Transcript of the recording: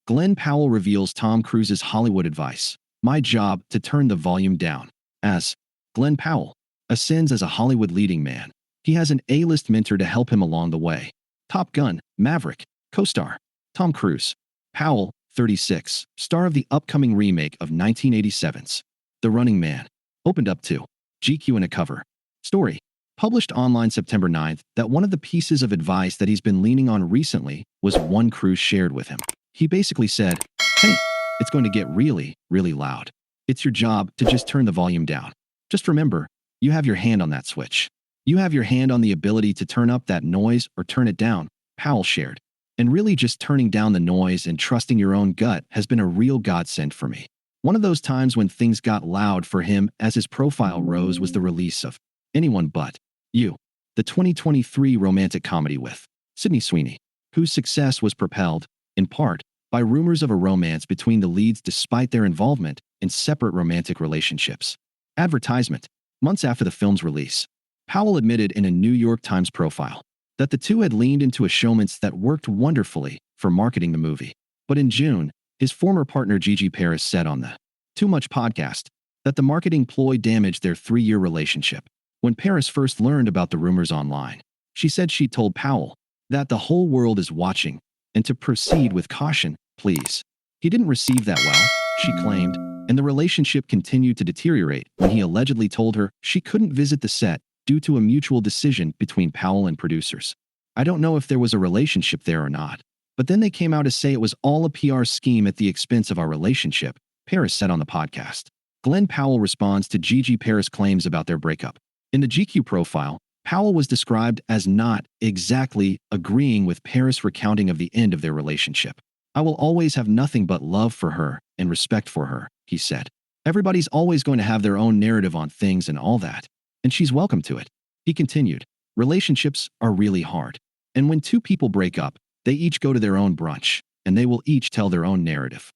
Glen Powell reveals Tom Cruise's Hollywood advice. My job to turn the volume down. As Glen Powell ascends as a Hollywood leading man, he has an A-list mentor to help him along the way. Top Gun, Maverick, co-star Tom Cruise. Powell, 36, star of the upcoming remake of 1987's The Running Man, opened up to GQ in a cover story published online September 9th that one of the pieces of advice that he's been leaning on recently was one Cruise shared with him. He basically said, "Hey, it's going to get really, really loud. It's your job to just turn the volume down. Just remember, you have your hand on that switch. You have your hand on the ability to turn up that noise or turn it down," Powell shared. And really just turning down the noise and trusting your own gut has been a real godsend for me. One of those times when things got loud for him as his profile rose was the release of Anyone But You, the 2023 romantic comedy with Sydney Sweeney, whose success was propelled, in part, by rumors of a romance between the leads despite their involvement in separate romantic relationships. Advertisement. Months after the film's release, Powell admitted in a New York Times profile that the two had leaned into a showmanship that worked wonderfully for marketing the movie. But in June, his former partner Gigi Paris said on the Too Much podcast that the marketing ploy damaged their 3-year relationship. When Paris first learned about the rumors online, she said she told Powell that the whole world is watching and to proceed with caution, please. He didn't receive that well, she claimed, and the relationship continued to deteriorate when he allegedly told her she couldn't visit the set due to a mutual decision between Powell and producers. I don't know if there was a relationship there or not, but then they came out to say it was all a PR scheme at the expense of our relationship, Paris said on the podcast. Glen Powell responds to Gigi Paris' claims about their breakup. In the GQ profile, Powell was described as not exactly agreeing with Paris' recounting of the end of their relationship. I will always have nothing but love for her and respect for her, he said. Everybody's always going to have their own narrative on things and all that, and she's welcome to it. He continued, relationships are really hard. And when two people break up, they each go to their own brunch, and they will each tell their own narrative.